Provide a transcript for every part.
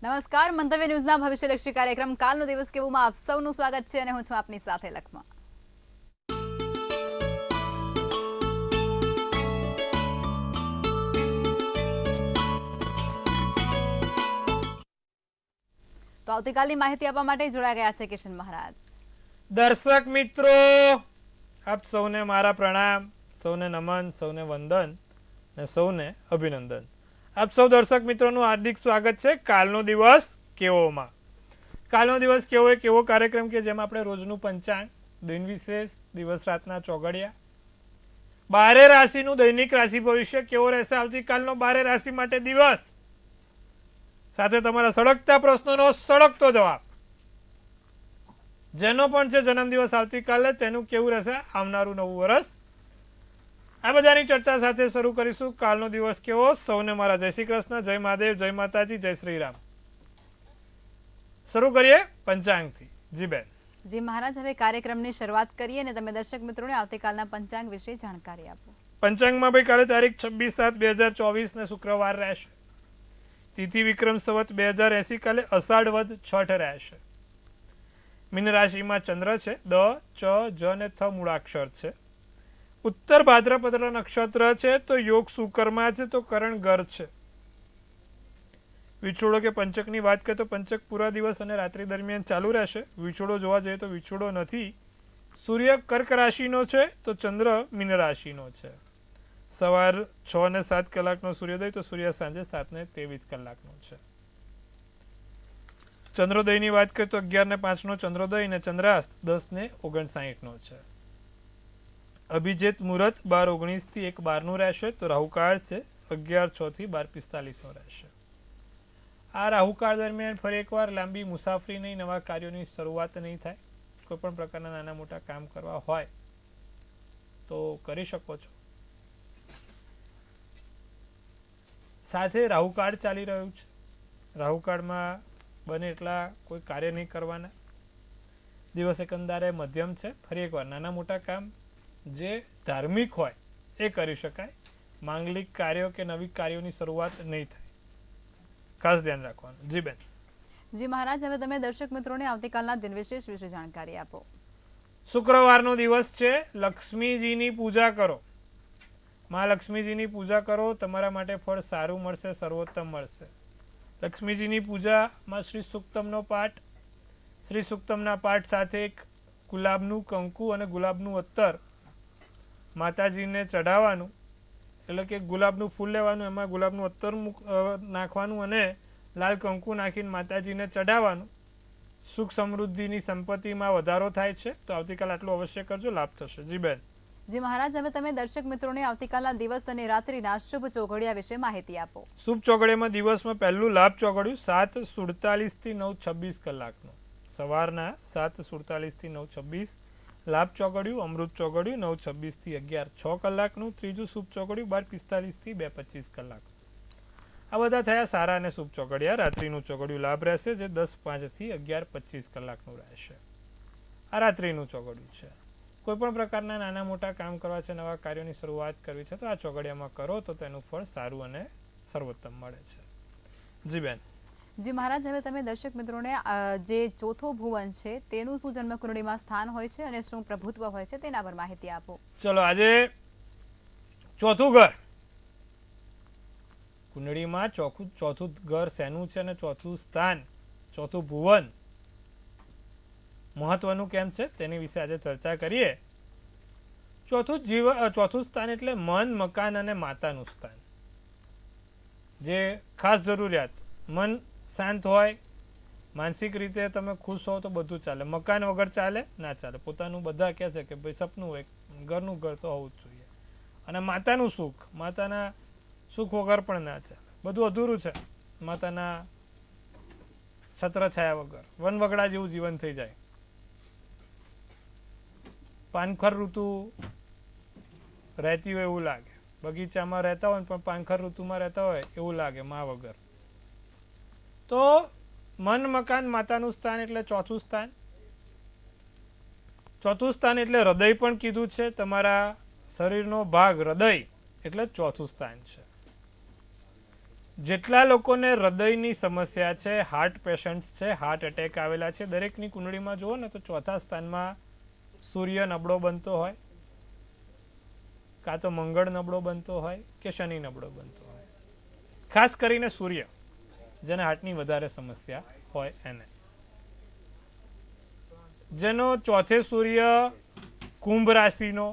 નમસ્કાર, મંતવ્ય ન્યૂઝના ભવિષ્યલક્ષી કાર્યક્રમ કાલનો દિવસ કેવુંમાં આપ સૌનું સ્વાગત છે અને હું છું આપની સાથે લખમાં. તો આવતીકાલની માહિતી આપવા માટે જોડાઈ ગયા છે કિશન મહારાજ. દર્શક મિત્રો, આપ સૌને મારા પ્રણામ, સૌને નમન, સૌને વંદન અને સૌને અભિનંદન. આપ સૌ દર્શક મિત્રોનું હાર્દિક સ્વાગત છે કાલનો દિવસ કેવોમાં. કાલનો દિવસ કેવો એક એવો કાર્યક્રમ કે જેમાં આપણે રોજનું પંચાંગ, દિન વિશેષ, દિવસ રાતના ચોઘડિયા, 12 રાશિનું દૈનિક રાશિ ભવિષ્ય કેવો રહેશે આવતીકાલનો 12 રાશિ માટે દિવસ, સાથે તમારા સળગતા પ્રશ્નોનો સળગતો જવાબ, જેનો પણ છે જન્મદિવસ આવતીકાલે તેનું કેવું રહેશે આવનારું નવું વર્ષ, આ બધાની ચર્ચા સાથે શરૂ કરીશું. કાલનો દિવસ કેવો, સૌને મારા જય શ્રી કૃષ્ણ, જય મહાદેવ, જય માતાજી, જય શ્રી રામ. શરૂ કરીએ પંચાંગથી. જી બેન. જી મહારાજ, હવે કાર્યક્રમની શરૂઆત કરીએ અને તમે દર્શક મિત્રોને આવતીકાલના પંચાંગ વિશે જાણકારી આપો. પંચાંગમાં ભાઈ કાલે તારીખ 26/7/2024 ને શુક્રવાર રહેશે. તિથિ વિક્રમ સંવત 2080, કાલે અષાઢ વદ છઠ રહેશે. મીન રાશિમાં ચંદ્ર છે. દ, ચ, જ અને થ મૂળાક્ષર છે. ઉત્તર ભાદ્રપદ નક્ષત્ર છે તો યોગ સુકર્મા છે તો કરણ ગર છે. વિછોડો કે પંચકની વાત કરીએ તો પંચક પૂરા દિવસ અને રાત્રિ દરમિયાન ચાલુ રહેશે. વિછોડો જોવા જઈએ તો વિછોડો નથી. સૂર્ય કર્ક રાશિનો છે તો ચંદ્ર મીન રાશિનો છે. સવાર 6:07 કલાકનો સૂર્યોદય તો સૂર્ય સાંજે 7:23 કલાકનો છે. ચંદ્રોદયની વાત કરીએ તો 11:05 ચંદ્રોદય અને ચંદ્રાસ્ત 10:59 છે. અભિજેત મુહૂર્ત 12:19 થી 1:12 રહેશે તો રાહુકાળ છે 11:06 થી 12:45 રહેશે. આ રાહુકાળ દરમિયાન ફરી એકવાર લાંબી મુસાફરી નહીં, નવા કાર્યોની શરૂઆત નહીં થાય. કોઈ પણ પ્રકારના નાના મોટા કામ કરવા હોય તો કરી શકો છો. સાથે રાહુકાળ ચાલી રહ્યું છે. રાહુકાળમાં બને એટલા કોઈ કાર્ય નહીં કરવાના. દિવસ એકંદરે મધ્યમ છે. ફરી એકવાર નાના મોટા કામ જે ધાર્મિક હોય એ કરી શકાય. માંગલિક કાર્યો કે નવી કાર્યોની શરૂઆત નહીં થાય, ખાસ ધ્યાન રાખવાનું. જી બેન. જી મહારાજ, હવે તમે દર્શક મિત્રોને આવતીકાલના દિન વિશેષ વિશે જાણકારી આપો. શુક્રવારનો દિવસ છે. લક્ષ્મીજીની પૂજા કરો. માં લક્ષ્મીજીની પૂજા કરો, તમારા માટે ફળ સારું મળશે, સર્વોત્તમ મળશે. લક્ષ્મીજીની પૂજામાં શ્રી સૂક્તમનો પાઠ, શ્રી સૂક્તમના પાઠ સાથે એક ગુલાબનું કંકુ અને ગુલાબનું અત્તર માતાજીને ચઢાવવાનું. એટલે કે ગુલાબનું ફૂલ લેવાનું, એમાં ગુલાબનું અત્તર નાખવાનું અને લાલ કંકુ નાખીને માતાજીને ચઢાવવાનું. સુખ સમૃદ્ધિની સંપત્તિમાં વધારો થાય છે. તો આવતીકાલ આટલું અવશ્ય કરજો, લાભ થશે. જી બેન. જી મહારાજ, હવે તમે દર્શક મિત્રોને આવતીકાલના દિવસ અને રાત્રિના શુભ ચોઘડિયા વિશે માહિતી આપો. શુભ ચોઘડિયામાં દિવસમાં પહેલું લાભ ચોઘડિયું 7:47 થી 9:26 કલાકનું. સવારના 7:47 થી 9:26 લાભ ચોઘડિયું. અમૃત ચોઘડિયું 9:26 થી 11:06 કલાકનું. ત્રીજું શુભ ચોઘડિયું 12:45 થી 2:25 કલાક. આ બધા થયા સારા અને શુભ ચોઘડિયા. રાત્રિનું ચોઘડિયું લાભ રહેશે, જે 10:05 થી 11:25 કલાકનું રહેશે. આ રાત્રિનું ચોઘડિયું છે. કોઈ પણ પ્રકારના નાના મોટા કામ કરવા છે, નવા કાર્યોની શરૂઆત કરવી છે તો આ ચોઘડિયામાં કરો તો તેનું ફળ સારું અને સર્વોત્તમ મળે છે. જી બેન. જી મહારાજ, હવે તમે દર્શક મિત્રોને જે ચોથો ભુવન છે તેનું શું જન્મકુંડળીમાં સ્થાન હોય છે અને શું પ્રભુત્વ હોય છે તેના પર માહિતી આપો. ચલો, આજે ચોથું ઘર કુંડળીમાં ચોથું ઘર શેનું છે અને ચોથું સ્થાન, ચોથું ભુવન મહત્વનું કેમ છે તેની વિશે આજે ચર્ચા કરીએ. ચોથું સ્થાન એટલે મન, મકાન અને માતાનું સ્થાન. જે ખાસ જરૂરિયાત, મન શાંત હોય, માનસિક રીતે તમે ખુશ હો તો બધું ચાલે. મકાન વગર ચાલે ના ચાલે. પોતાનું બધા કહે છે કે ભાઈ સપનું હોય, ઘરનું ઘર તો હોવું જ જોઈએ. અને માતાનું સુખ, માતાના સુખ વગર પણ ના ચાલે. બધું અધૂરું છે માતાના છત્ર છાયા વગર. વનવગડા જેવું જીવન થઈ જાય. પાનખર ઋતુ રહેતી હોય એવું લાગે. બગીચામાં રહેતા હોય પણ પાનખર ઋતુમાં રહેતા હોય એવું લાગે મા વગર. તો મન, મકાન, માતાનું સ્થાન એટલે ચોથું સ્થાન. ચોથું સ્થાન એટલે હૃદય પણ કીધું છે. તમારા શરીરનો ભાગ હૃદય એટલે ચોથું સ્થાન છે. જેટલા લોકોને હૃદયની સમસ્યા છે, હાર્ટ પેશન્ટ્સ છે, હાર્ટ એટેક આવેલા છે, દરેકની કુંડળીમાં જુઓ ને તો ચોથા સ્થાનમાં સૂર્ય નબળો બનતો હોય, કાં તો મંગળ નબળો બનતો હોય કે શનિ નબળો બનતો હોય. ખાસ કરીને સૂર્ય, જેને હાર્ટની વધારે સમસ્યા હોય એને. જેનો ચોથે સૂર્ય કુંભ રાશિનો,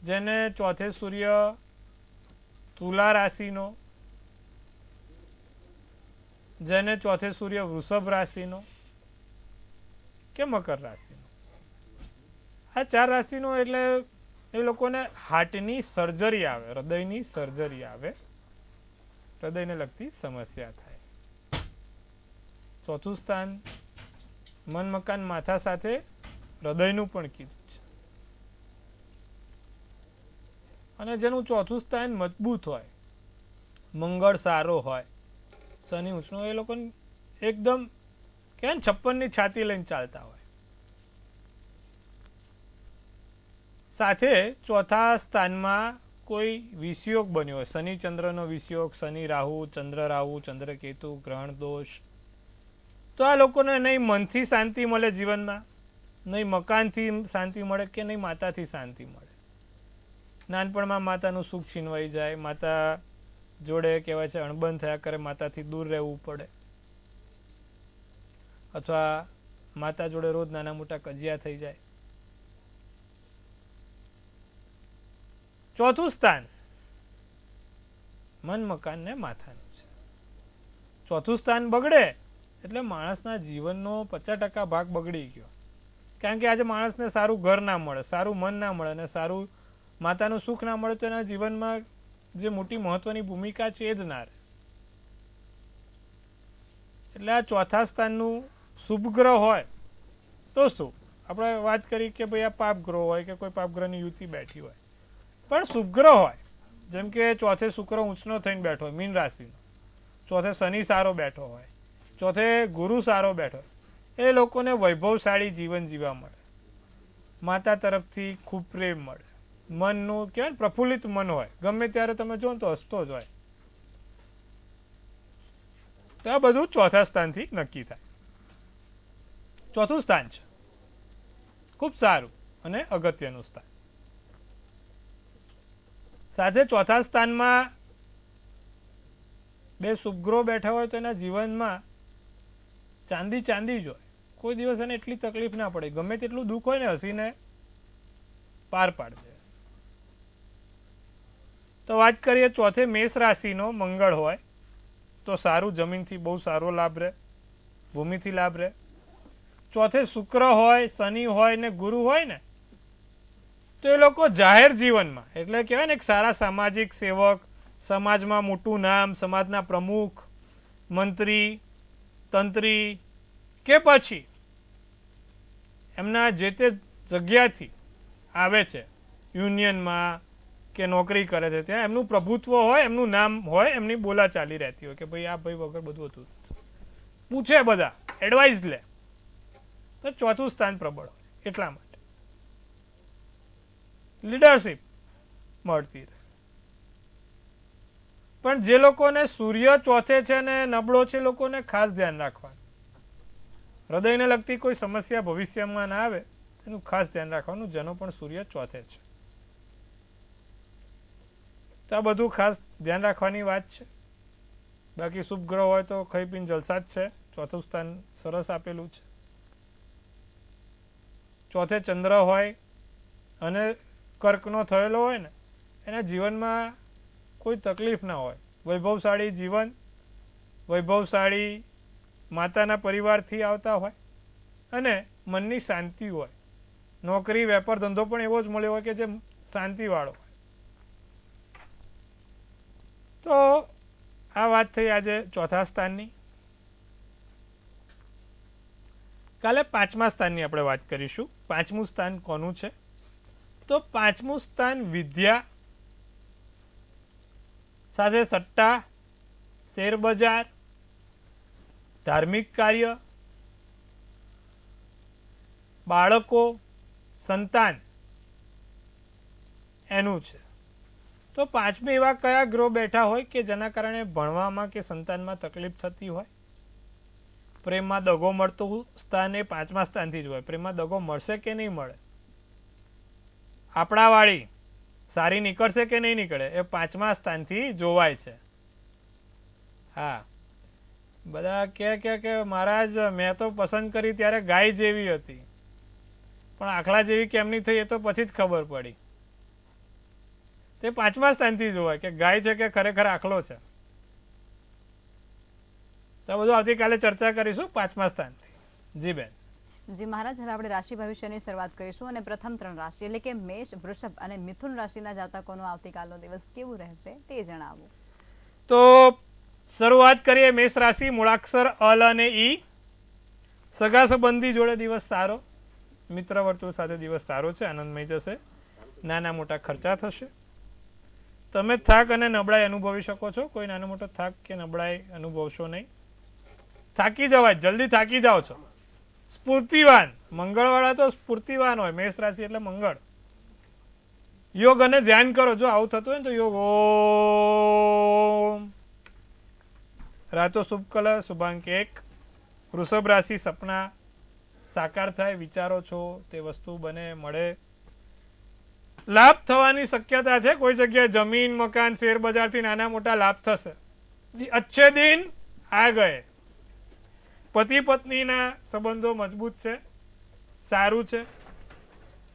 જેને ચોથે સૂર્ય તુલા રાશિનો, જેને ચોથે સૂર્ય વૃષભ રાશિનો કે મકર રાશિનો. આ 4 રાશિનો એટલે એ લોકોને હાર્ટની સર્જરી આવે, હૃદયની સર્જરી આવે, હૃદયને લગતી સમસ્યા થાય. ચોથું સ્થાન મન મકાન માથા સાથે હૃદયનું પણ કીધું છે. અને જેનું ચોથું સ્થાન મજબૂત હોય, મંગળ સારો હોય, શનિ ઊંચનો, એ લોકોને એકદમ કહેવાય ને 56ની છાતી લઈને ચાલતા હોય. સાથે ચોથા સ્થાનમાં કોઈ વિષયોગ બન્યો હોય, શનિ ચંદ્રનો વિષયોગ, શનિ રાહુ, ચંદ્ર કેતુ, ગ્રહણ દોષ, તો આ લોકોને નહીં મનથી શાંતિ મળે જીવનમાં, નહીં મકાનથી શાંતિ મળે કે નહીં માતાથી શાંતિ મળે. નાનપણમાં માતાનું સુખ છીનવાઈ જાય, માતા જોડે કહેવાય છે અણબંધ થયા કરે, માતાથી દૂર રહેવું પડે, અથવા માતા જોડે રોજ નાના મોટા કજિયા થઈ જાય. ચોથું સ્થાન મન મકાન ને માથાનું છે. ચોથું સ્થાન બગડે એટલે માણસના જીવનનો 50% ભાગ બગડી ગયો. કારણ કે આજે માણસને સારું ઘર ના મળે, સારું મન ના મળે અને સારું માતાનું સુખ ના મળે તો એના જીવનમાં જે મોટી મહત્વની ભૂમિકા છે એ જ ના રહે. એટલે આ ચોથા સ્થાનનું શુભ ગ્રહ હોય તો શું, આપણે વાત કરી કે ભાઈ આ પાપ ગ્રહ હોય કે કોઈ પાપ ગ્રહની યુતિ બેઠી હોય, પણ શુભ ગ્રહ હોય, જેમ કે ચોથે શુક્ર ઊંચનો થઈને બેઠો હોય મીન રાશિનો, ચોથે શનિ સારો બેઠો હોય, ચોથે ગુરુ સારો બેઠો હોય, એ લોકોને વૈભવશાળી જીવન જીવવા મળે, માતા તરફથી ખૂબ પ્રેમ મળે, મનનું કહેવાય ને પ્રફુલ્લિત મન હોય, ગમે ત્યારે તમે જો તો હસતો જ હોય. તો આ બધું ચોથા સ્થાનથી નક્કી થાય. ચોથું સ્થાન છે ખૂબ સારું અને અગત્યનું સ્થાન. સાથે ચોથા સ્થાનમાં બે શુભગ્રહો બેઠા હોય તો એના જીવનમાં ચાંદી જ હોય, કોઈ દિવસ એને એટલી તકલીફ ના પડે, ગમે તેટલું દુઃખ હોય ને હસીને પાર પાડે. તો વાત કરીએ ચોથે મેષ રાશિનો મંગળ હોય તો સારું, જમીનથી બહુ સારો લાભ રહે, ભૂમિથી લાભ રહે. ચોથે શુક્ર હોય, શનિ હોય ને ગુરુ હોય ને તો એ લોકો જાહેર જીવનમાં, એટલે કહેવાય ને એક સારા સામાજિક સેવક, સમાજમાં મોટું નામ, સમાજના પ્રમુખ, મંત્રી, તંત્રી કે પછી એમના જે તે જગ્યાથી આવે છે યુનિયનમાં કે નોકરી કરે છે ત્યાં એમનું પ્રભુત્વ હોય, એમનું નામ હોય, એમની બોલાચાલી રહેતી હોય કે ભાઈ આ ભાઈ વગર બધું હતું, પૂછે બધા, એડવાઇસ લે, તો ચોથું સ્થાન પ્રબળ હોય. એટલા માટે લીડરશિપ મળતી રહે. પણ જે લોકોને સૂર્ય ચોથે છે ને નબળો છે, લોકોને ખાસ ધ્યાન રાખવાનું, હૃદયને લગતી કોઈ સમસ્યા ભવિષ્યમાં ના આવે એનું ખાસ ધ્યાન રાખવાનું, જેનો પણ સૂર્ય ચોથે છે. તો આ બધું ખાસ ધ્યાન રાખવાની વાત છે. બાકી શુભ ગ્રહ હોય તો ખાઈ પીને જલસા જ છે. ચોથું સ્થાન સરસ આપેલું છે. ચોથે ચંદ્ર હોય અને કર્કનો થયેલો હોય ને એના જીવનમાં કોઈ તકલીફ ના હોય, વૈભવશાળી જીવન, વૈભવશાળી માતાના પરિવારથી આવતા હોય અને મનની શાંતિ હોય, નોકરી વેપાર ધંધો પણ એવો જ મળ્યો હોય કે જે શાંતિવાળો હોય. તો આ વાત થઈ આજે ચોથા સ્થાનની. કાલે પાંચમા સ્થાનની આપણે વાત કરીશું. પાંચમું સ્થાન કોનું છે? તો પાંચમું સ્થાન વિદ્યા સાથે સટ્ટા, શેરબજાર, ધાર્મિક કાર્ય, બાળકો, સંતાન એનું છે. તો તો પાંચમે એવા કયા ગ્રહ બેઠા હોય કે જેના કારણે ભણવામાં કે સંતાનમાં તકલીફ થતી હોય? પ્રેમમાં દગો મળતું સ્થાન એ પાંચમા સ્થાનથી જ હોય. પ્રેમમાં દગો મળશે કે નહીં મળે, આપણા વાળી સારી નીકળશે કે નહીં નીકળે, એ પાંચમા સ્થાનથી જોવાય છે. હા, બધા કે મહારાજ મેં તો પસંદ કરી ત્યારે ગાય જેવી હતી, પણ આખલા જેવી કેમની થઈ એ તો પછી જ ખબર પડી. તે પાંચમા સ્થાનથી જોવાય કે ગાય છે કે ખરેખર આખલો છે. તો બધું આવતીકાલે ચર્ચા કરીશું પાંચમા સ્થાનથી. જી બેન. જી મહારાજ, હવે આપણે રાશિ ભવિષ્યની શરૂઆત કરીશું અને પ્રથમ 3 રાશિ એટલે કે મેષ, વૃષભ અને મિથુન રાશિના જાતકોનો આવતીકાલનો દિવસ કેવું રહેશે તે જણાવો. તો શરૂઆત કરીએ મેષ રાશિ. મૂળાક્ષર અલ અને ઈ. સગા સંબંધી જોડે દિવસ સારો, મિત્ર વર્તુળ સાથે દિવસ સારો છે, આનંદમય જશે, નાના મોટા ખર્ચા થશે. તમે થાક અને નબળાઈ અનુભવી શકો છો, કોઈ નાનો મોટો થાક કે નબળાઈ અનુભવશો નહીં. થાકી જવાય, જલ્દી થાકી જાઓ છો. સ્ફૂર્તિવાન, મંગળવાળા તો સ્ફૂર્તિવાન હોય, મેષ રાશિ એટલે મંગળ. યોગ અને ધ્યાન કરો, જો આવું થતું હોય ને તો યોગ. ઓમ. રાતો શુભ કલર શુભાંક 1. વૃષભ રાશિ સપના સાકાર થાય, વિચારો છો તે વસ્તુ બને મળે, લાભ થવાની શક્યતા છે. કોઈ જગ્યાએ જમીન મકાન શેર બજારથી નાના મોટા લાભ થશે. અચ્છે દિન આ ગયે. પતિ પત્નીના સંબંધો મજબૂત છે, સારું છે.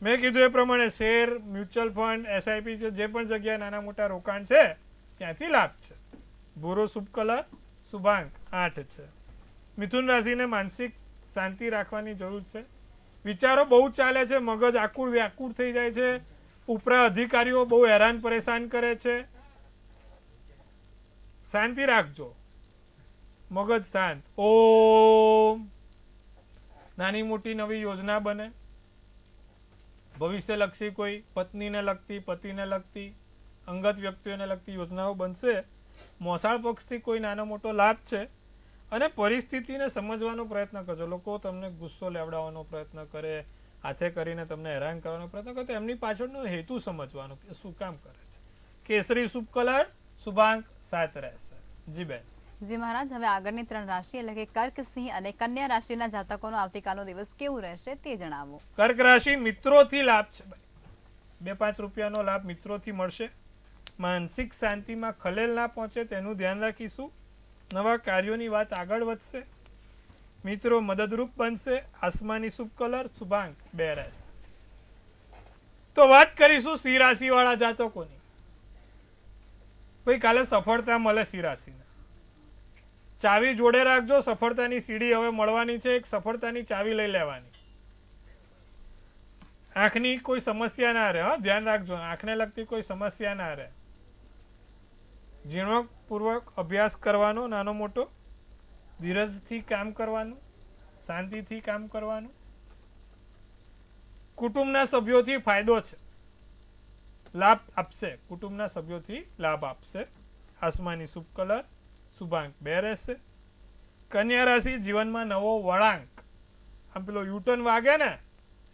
મેં કીધું એ પ્રમાણે શેર, મ્યુચ્યુઅલ ફંડ, એસઆઈપી છે, જે પણ જગ્યાએ નાના મોટા રોકાણ છે ત્યાંથી લાભ છે. ભૂરો શુભ કલર શુભાંક 8 છે. મિથુન રાશિને માનસિક શાંતિ રાખવાની જરૂર છે. વિચારો બહુ ચાલે છે, મગજ આકુળ વ્યાકુળ થઈ જાય છે, ઉપરા અધિકારીઓ બહુ હેરાન પરેશાન કરે છે. શાંતિ રાખજો, મગજ શાંત. ઓમ. નાની મોટી નવી યોજના બને, ભવિષ્યલક્ષી કોઈ પત્નીને લગતી, પતિને લગતી, અંગત વ્યક્તિઓને લગતી યોજનાઓ બનશે. મોસાળ પક્ષથી કોઈ નાનો મોટો લાભ છે અને પરિસ્થિતિને સમજવાનો પ્રયત્ન કરજો. લોકો તમને ગુસ્સો લેવડાવવાનો પ્રયત્ન કરે, હાથે કરીને તમને હેરાન કરવાનો પ્રયત્ન કરે, તો એમની પાછળનો હેતુ સમજવાનો કે શું કામ કરે છે. કેસરી શુભ કલર શુભાંક 7 રહેશે. જી બેન. જી મહારાજ, હવે આગળની 3 રાશિ એટલે કે કર્ક, સિંહ અને કન્યા રાશિના જાતકોનો આવતીકાલનો દિવસ કેવું રહેશે તે જણાવો. કર્ક રાશિ મિત્રોથી લાભ છે ભાઈ, 2-5 રૂપિયાનો લાભ મિત્રોથી મળશે. માનસિક શાંતિમાં ખલેલ ના પહોંચે તેનું ધ્યાન રાખીશું. નવા કાર્યોની વાત આગળ વધશે, મિત્રો મદદરૂપ બનશે. આસમાની શુભ કલર શુભાંક 2 રહેશે. તો વાત કરીશું સિંહ રાશિ વાળા જાતકોની. ભાઈ કાલે સફળતા મળે સિંહ રાશિને. ચાવી જોડે રાખજો, સફળતાની સીડી હવે મળવાની છે. એક સફળતાની ચાવી લઈ લેવાની. આંખની કોઈ સમસ્યા ના રહે, હા ધ્યાન રાખજો, આંખને લગતી કોઈ સમસ્યા ના રહે. ઝીણવટપૂર્વક અભ્યાસ કરવાનો, નાનો મોટો ધીરજથી કામ કરવાનું, શાંતિથી કામ કરવાનું. કુટુંબના સભ્યોથી ફાયદો છે, લાભ આપશે. કુટુંબના સભ્યોથી લાભ આપશે. આસમાની શુભ કલર શુભાંક 2 રહેશે. કન્યા રાશિ જીવનમાં નવો વળાંક, આમ પેલો યુટર્ન વાગે ને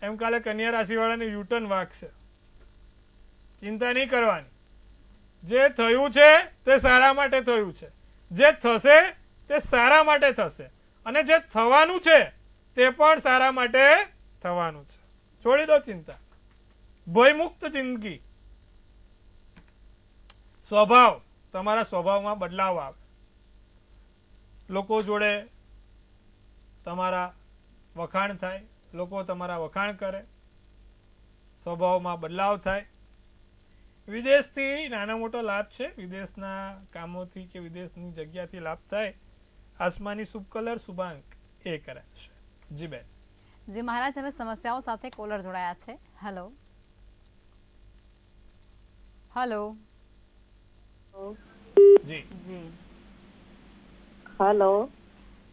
એમ કાલે કન્યા રાશિ વાળાને યુટર્ન વાગશે. ચિંતા નહીં કરવાની. જે થયું છે તે સારા માટે થયું છે, જે થશે તે સારા માટે થશે, અને જે થવાનું છે તે પણ સારા માટે થવાનું છે. છોડી દો ચિંતા, ભયમુક્ત જિંદગી. સ્વભાવ, તમારા સ્વભાવમાં બદલાવ આવે. લોકો જોડે તમારા વખાણ થાય, લોકો તમારા વખાણ કરે, સ્વભાવમાં બદલાવ થાય. વિદેશથી નાનો મોટો લાભ છે, વિદેશના કામોથી કે વિદેશની જગ્યાથી લાભ થાય. આસમાની શુભ કલર શુભાંક 1 રહેશે. જી બેન. જી મહારાજ, હવે સમસ્યાઓ સાથે કોલર જોડાયા છે. Hello hello. જી જી હેલો.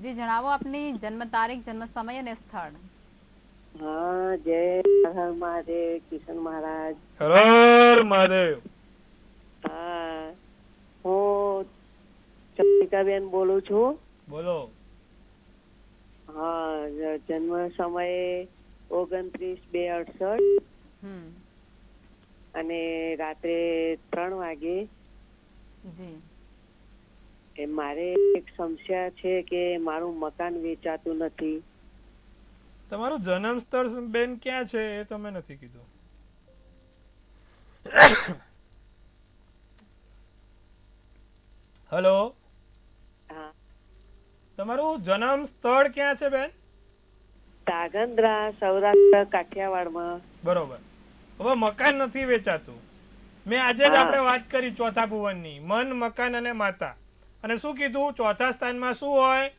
જી જણાવો આપની જન્મ તારીખ, જન્મ સમય અને સ્થળ. હા, જય હર મહાદેવ, કિશન મહારાજ. હર મહાદેવ. હા, હું ચંદ્રિકાબેન બોલું છું. બોલો. હા, જન્મ સમયે 29/2/68 અને રાત્રે 3 વાગે. જી એ મારે એક સમસ્યા છે કે મારું મકાન વેચાતું નથી. તમારું જન્મ સ્થળ બેન ક્યાં છે એ તમે નથી કીધું. હલો, હા, તમારું જન્મ સ્થળ ક્યાં છે બેન? તાગંદ્રા, સૌરાષ્ટ્ર, કાઠિયાવાડમાં. બરોબર. હવે મકાન નથી વેચાતું. મેં આજે જ આપણે વાત કરી ચોથા ભુવનની, મન, મકાન અને માતા. અને શું કીધું? ચોથા સ્થાનમાં શું હોય?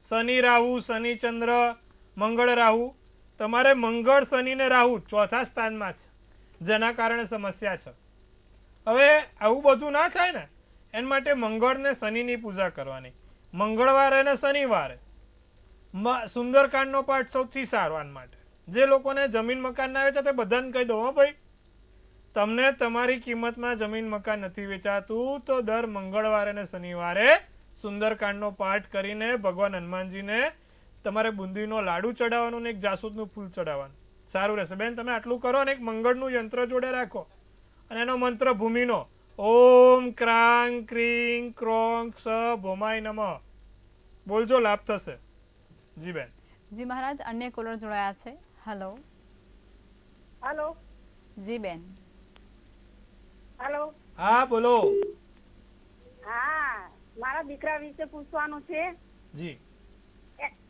શનિ રાહુ, શનિ ચંદ્ર, મંગળ રાહુ. તમારે મંગળ, શનિ ને રાહુ ચોથા સ્થાનમાં છે, જેના કારણે સમસ્યા છે. હવે આવું બધું ના થાય ને, એના માટે મંગળ ને શનિની પૂજા કરવાની. મંગળવારે અને શનિવારે સુંદરકાંડનો પાઠ સૌથી સારો આના માટે. જે લોકોને જમીન મકાન ના વેચા તે બધાને કહી દો, હો ભાઈ, તમને તમારી કિંમતમાં જમીન મકાન નથી વેચાતું તો દર મંગળવારે અને શનિવારે સુંદરકાંડનો પાઠ કરીને ભગવાન હનુમાનજીને તમારે બુંદીનો લાડુ ચડાવવાનું ને એક જાસૂદનું ફૂલ ચડાવવાનું. સારું રહેશે બેન. તમે આટલું કરો અને એક મંગળનું યંત્ર જોડે રાખો અને એનો મંત્ર ભૂમિનો ઓમ ક્રાંગ ક્રીંગ ક્રોંગ સ ભોમાય નમઃ બોલજો, લાભ થશે. જી બેન. જી મહારાજ, અન્ય કોલર જોડાયા છે. હલો. હેલો. જી બેન. હેલો. હા બોલો. હા, મારા દીકરા વિશે પૂછવાનું છે. જી.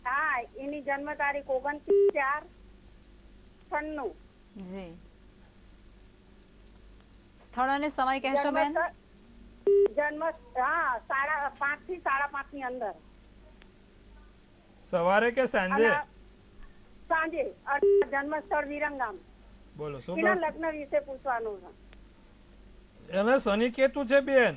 હા, એની જન્મ તારીખ 29/4/96. જી. સ્થળ અને સમય કહેશો બેન? જન્મ 5 થી 5:30 ની અંદર. સવારે કે સાંજે? સાંજે. જન્મ સ્થળ વિરંગામ. બોલો શું એના પ્રશ્ન? લગ્ન વિશે પૂછવાનું છે. એને શનિ કેતુ છે બેન.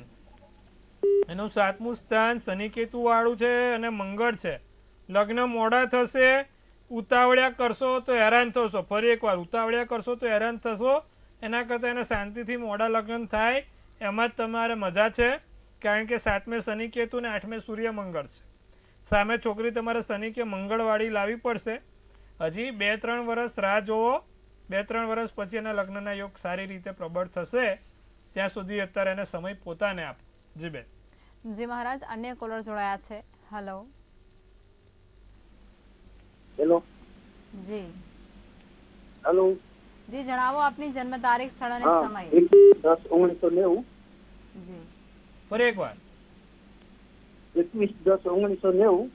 એનું 7મું સ્થાન શનિ કેતુ વાળું છે અને મંગળ છે. લગ્ન મોડા થશે, ઉતાવળ્યા કરશો તો હેરાન થશો. ફરી એકવાર, ઉતાવળ્યા કરશો તો હેરાન થશો. એના કરતાં એને શાંતિથી મોડા લગ્ન થાય એમાં જ તમારે મજા છે. કારણ કે 7મે શનિ કેતુ ને 8મે સૂર્ય મંગળ છે. સામે છોકરી તમારે શનિ કે મંગળવાળી લાવવી પડશે. હજી 2-3 વર્ષ રાહ જોવો. 2-3 વર્ષ પછી એના લગ્નના યોગ સારી રીતે પ્રબળ થશે. ત્યાં સુધી અત્યારે એને સમય પોતાને આપો. જી બેન. જી મહારાજ, અન્ય કોલર જોડાયા છે. હલો. હેલો. જી. હેલો. જી જણાવો આપની જન્મ તારીખ, સ્થળ અને હા, સમય. 21/10/1990. જી. ફરી એકવાર. 21/10/1990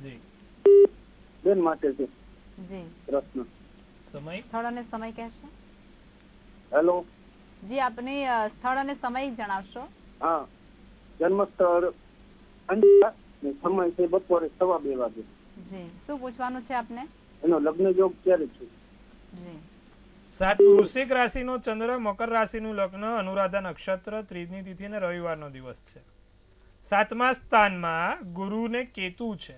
જી. બેન માટે છે જી. પ્રશ્ન. સમય. સ્થળ અને સમય કહેશો? હેલો. જી, આપની સ્થળ અને સમય જણાવશો? હા, જન્મ સ્થળ અંજાર ને સમય છે બપોરે 2:15 વાગે. જી. શું પૂછવાનું છે આપને? એનો લગ્ન યોગ ક્યારે છે? જી. વૃશ્ચિક રાશિનો ચંદ્ર, મકર રાશિનું લગ્ન, અનુરાધા નક્ષત્ર, 3જી તિથિ અને રવિવારનો દિવસ છે. 7મા સ્થાનમાં ગુરુ ને કેતુ છે.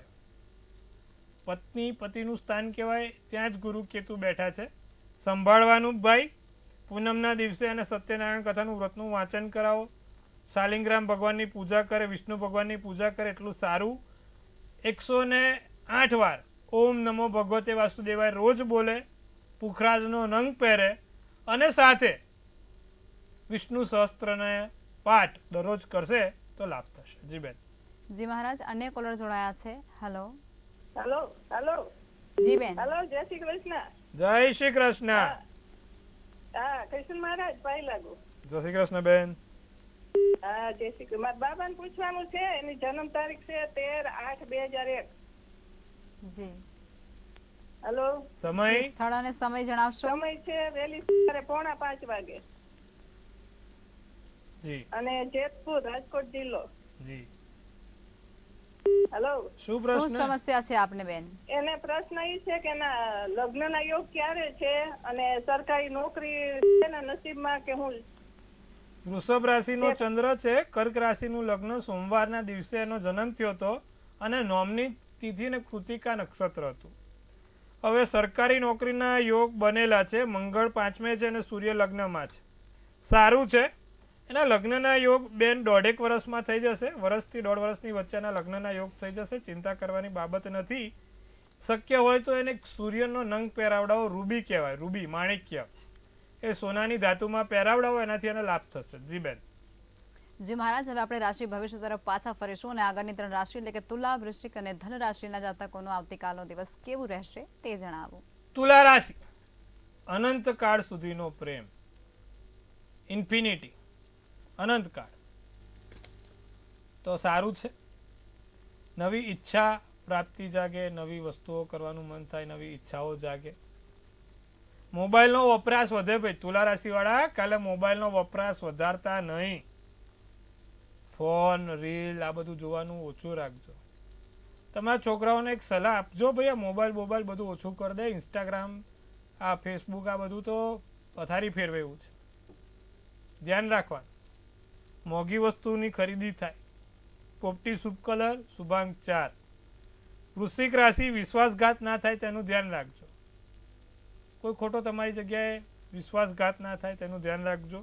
પત્ની પતિનું સ્થાન કહેવાય, ત્યાં જ ગુરુ કેતુ બેઠા છે. સંભાળવાનું ભાઈ. પૂનમના દિવસે એને સત્યનારાયણ કથાનું વ્રતનું વાંચન કરાવો. શાલિગ્રામ ભગવાનની પૂજા કરે, વિષ્ણુ ભગવાનની પૂજા કરે એટલું સારું. 108 વાર ઓમ નમો ભગવતે વાસુદેવાય રોજ બોલે. પુખરાજનો નંગ પહેરે અને સાથે વિષ્ણુ સહસ્ત્રને પાઠ દરરોજ કરશે તો લાભ થશે. જી બેન. જી મહારાજ, અન્ય કોલર જોડાયા છે. હલો. હેલો. હેલો. જી બેન. હેલો. જય શ્રી કૃષ્ણ. જય શ્રી કૃષ્ણ. હા, કૃષ્ણ મહારાજ પાઈ લાગુ. જય શ્રી કૃષ્ણ બેન. હા, જય શ્રી કૃષ્ણ. મારા બાબાને પૂછવાનું છે. એની જન્મ તારીખ છે 13/8/2001. જી. હેલો. સમય. સ્થળ અને સમય જણાવશો? સમય છે વહેલી સવારે 4:45 વાગે. જી. અને જેતપુર, રાજકોટ જિલ્લો. જી. હેલો. શું શું પ્રશ્ન? સમસ્યા છે આપને બેન? એને પ્રશ્ન એ છે કે એના લગ્નના યોગ ક્યારે છે અને સરકારી નોકરી એના નસીબમાં કે હું. વૃષભ રાશિનો ચંદ્ર છે, કર્ક રાશિનું લગ્ન, સોમવારના દિવસે એનો જન્મ થયો હતો અને નોમની તિથિ ને કૃતિકા નક્ષત્ર હતું. હવે સરકારી નોકરીના યોગ બનેલા છે. મંગળ 5મે છે અને સૂર્ય લગ્નમાં છે. સારું છે. એના લગ્નના યોગ બેન 1.5 વર્ષમાં થઈ જશે. વર્ષથી 1.5 વર્ષની વચ્ચેના લગ્નના યોગ થઈ જશે. ચિંતા કરવાની બાબત નથી. શક્ય હોય તો એને સૂર્યનો નંગ પહેરાવડાવો. રૂબી કહેવાય, રૂબી માણિક્ય. એ સોનાની ધાતુમાં પહેરાવડાવો, એનાથી એને લાભ થશે. જી બેન. જી મહારાજ, હવે આપણે રાશિ ભવિષ્ય તરફ પાછા ફરીશું અને આગળની 3 રાશિ એટલે કે તુલા, વૃશ્ચિક અને ધન રાશિના જાતકોનો આવતીકાલનો દિવસ કેવું રહેશે તે જણાવો. તુલા રાશિ, અનંતકાળ સુધીનો પ્રેમ, ઇન્ફિનિટી, અનંતકાળ તો સારું છે. નવી ઈચ્છા પ્રાપ્તિ જાગે, નવી વસ્તુઓ કરવાનું મન થાય, નવી ઈચ્છાઓ જાગે. મોબાઈલનો વપરાશ વધે ભાઈ. તુલા રાશિવાળા, કાલે મોબાઈલનો વપરાશ વધારતા નહીં. ફોન, રીલ આ બધું જોવાનું ઓછું રાખજો. તમારા છોકરાઓને એક સલાહ આપજો ભાઈ, આ મોબાઈલ બધું ઓછું કરી દે. ઇન્સ્ટાગ્રામ, આ ફેસબુક, આ બધું તો પથારી ફેરવે એવું છે. ધ્યાન રાખવાનું. મોંઘી વસ્તુની ખરીદી થાય. પોપટી શુભ કલર, શુભાંક 4. વૃશ્ચિક રાશિ, વિશ્વાસઘાત ના થાય તેનું ધ્યાન રાખજો. કોઈ ખોટો તમારી જગ્યાએ વિશ્વાસઘાત ના થાય તેનું ધ્યાન રાખજો.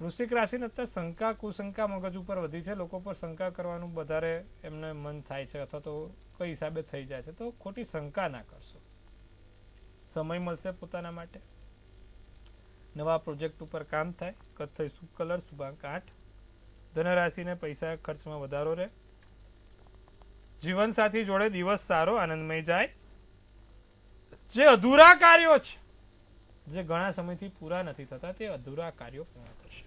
વૃશ્ચિક રાશિને અત્યારે શંકા કુશંકા મગજ ઉપર વધી છે. લોકો પર શંકા કરવાનું વધારે એમને મન થાય છે, અથવા તો કઈ હિસાબે થઈ જાય છે, તો ખોટી શંકા ના કરશો. સમય મળશે પોતાના માટે. નવા પ્રોજેક્ટ ઉપર કામ થાય. કથ્થઈ શુભ કલર, શુભાંક 8. ધનરાશિને પૈસા ખર્ચમાં વધારો રહે. જીવનસાથી જોડે દિવસ સારો આનંદમય જાય. જે અધૂરા કાર્યો છે, જે ઘણા સમયથી પૂરા નથી થતા, તે અધૂરા કાર્યો પૂર્ણ થશે.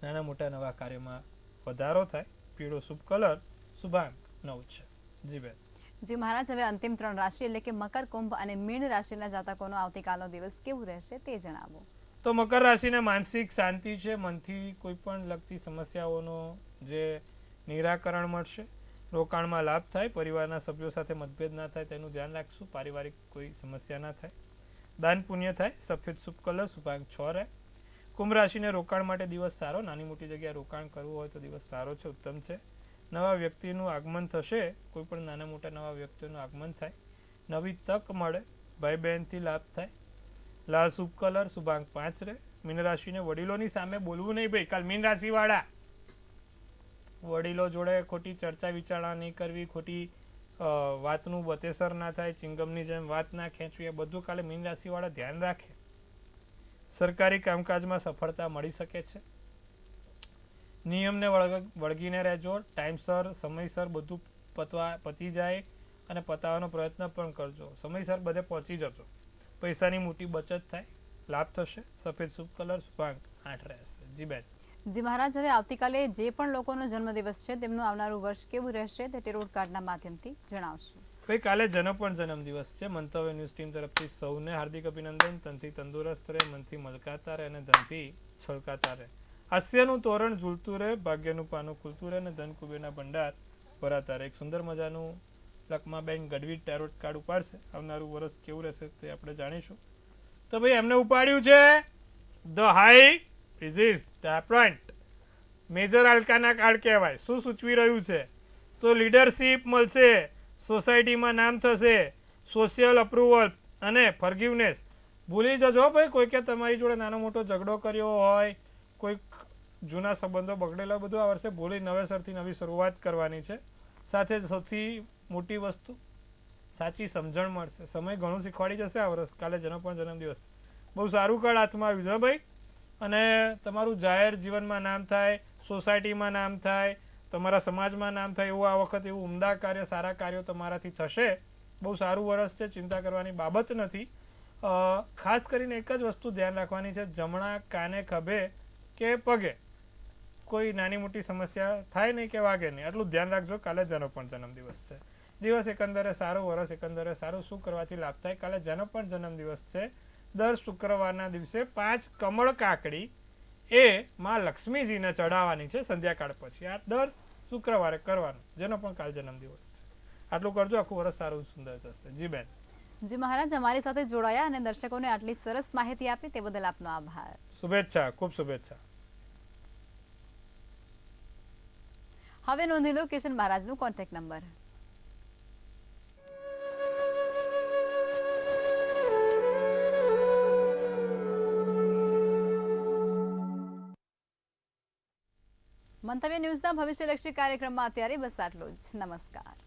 નાના મોટા નવા કાર્યમાં વધારો થાય. પીળો શુભ કલર, શુભાંક 9 છે. જી બેન. જી મહારાજ, હવે અંતિમ 3 રાશિ એટલે કે મકર, કુંભ અને મીન રાશિના જાતકોનો આવતીકાલનો દિવસ કેવું રહેશે તે જણાવો. તો મકર રાશિને માનસિક શાંતિ છે. મનથી કોઈ પણ લગતી સમસ્યાઓનો જે નિરાકરણ મળશે. રોકાણમાં લાભ થાય. પરિવારના સભ્યો સાથે મતભેદ ના થાય તેનું ધ્યાન રાખશું. પારિવારિક કોઈ સમસ્યા ના થાય. દાન પુણ્ય થાય. સફેદ શુભ કલર, શુભાંક 6 રહે. કુંભ રાશિને રોકાણ માટે દિવસ સારો. નાની મોટી જગ્યાએ રોકાણ કરવું હોય તો દિવસ સારો છે, ઉત્તમ છે. નવા વ્યક્તિનું આગમન થશે. કોઈ પણ નાના મોટા નવા વ્યક્તિનું આગમન થાય. નવી તક મળે. ભાઈ બહેનથી લાભ થાય. લાલ શુભ કલર, શુભાંક 5 રહે. મીન રાશિને વડીલોની સામે બોલવું નહીં ભાઈ. કાલ મીન રાશિવાળા વડીલો જોડે ખોટી ચર્ચા વિચારણા નહીં કરવી. ખોટી વાતનું વતેસર ના થાય. ચિંગમની જેમ વાત ના ખેંચવી. એ બધું કાલે મીન રાશિવાળા ધ્યાન રાખે. સરકારી કામકાજમાં સફળતા મળી શકે છે. નિયમને વળગીને રહેજો. ટાઈમસર, સમયસર બધું પતી જાય અને પતાવવાનો પ્રયત્ન પણ કરજો. સમયસર બધે પહોંચી જજો. પૈસાની મોટી બચત થાય. લાભ થશે. સફેદ શુભ કલર, શુભાંક 8 રહેશે. જી બેન. જી મહારાજ, હવે આવતીકાલે જે પણ લોકોનો જન્મદિવસ છે તેમનું આવનારું વર્ષ કેવું રહેશે તે ટેરોટ કાર્ડના માધ્યમથી જણાવશો. ભાઈ કાલે પણ જન્મદિવસ છે. મંતવ્ય ન્યૂઝ ટીમ તરફથી સૌને હાર્દિક અભિનંદન. તનથી તંદુરસ્ત રહે, મનથી મલકાતા રહે અને ધનથી છલકાતા રહે. હાસ્યનું તોરણ ઝૂલતું રહે, ભાગ્યનું પાનું ખુલતું રહે અને ધન કુબેરના ભંડાર ભરાતા રહે. એક સુંદર મજાનું લકમાબેન ગઢવી ટેરોટ કાર્ડ ઉપાડશે. આવનારું વર્ષ કેવું રહેશે તે આપણે જાણીશું. તો ભાઈ એમને ઉપાડ્યું છે ધ હાઈ ફિઝિક્સ ટેપરોન્ટ. મેજર આલ્કાના કાર્ડ કહેવાય. શું સૂચવી રહ્યું છે? તો લીડરશિપ મળશે. સોસાયટીમાં નામ થશે. સોશિયલ અપ્રુવલ અને ફર્ગિવનેસ. ભૂલી જજો ભાઈ, કોઈકે તમારી જોડે નાનો મોટો ઝઘડો કર્યો હોય, કોઈક જૂના સંબંધો બગડેલા, બધું આ વર્ષે ભૂલી નવેસરથી નવી શરૂઆત કરવાની છે. સાથે સૌથી મોટી વસ્તુ, સાચી સમજણ મળશે. સમય ઘણું શીખવાડી જશે આ વર્ષ. કાલે જન્મદિવસ બહુ સારું કાર્ડ હાથમાં આવ્યું છે ભાઈ. અને તમારું જાહેર જીવનમાં નામ થાય, સોસાયટીમાં નામ થાય, તમારા સમાજમાં નામ થાય એવું આ વખત એવું ઉમદા કાર્ય, સારા કાર્યો તમારાથી થશે. બહુ સારું વર્ષ છે. ચિંતા કરવાની બાબત નથી. ખાસ કરીને એક જ વસ્તુ ધ્યાન રાખવાની છે. જમણા કાને, ખભે કે પગે કોઈ નાની મોટી સમસ્યા થાય નહીં કે વાગે નહીં, આટલું ધ્યાન રાખજો. કાલે જન્મદિવસ છે. દિવસ એકંદરે સારો, વર્ષ એકંદરે સારું. શું કરવાથી લાભ થાય? કાલે જન્મદિવસ છે. દર શુક્રવારના દિવસે 5 કમળ કાકડી એ માં લક્ષ્મીજીને ચડાવવાની છે સંધ્યાકાળ પછી. આ દર શુક્રવારે કરવાનું, જેનો પણ કાલ જન્મદિવસ છે. આટલું કરજો, આખું વર્ષ સારું સુંદર થશે. જી બેન. જી મહારાજ, અમારી સાથે જોડાયા અને દર્શકોને આટલી સરસ માહિતી આપી તે બદલ આપનો આભાર. શુભેચ્છા, ખૂબ શુભેચ્છા. હવે નોંધી લો કિશન મહારાજનો કોન્ટેક્ટ નંબર. મંતવ્ય ન્યૂઝના ભવિષ્યલક્ષી કાર્યક્રમમાં અત્યારે બસ આટલું જ. નમસ્કાર.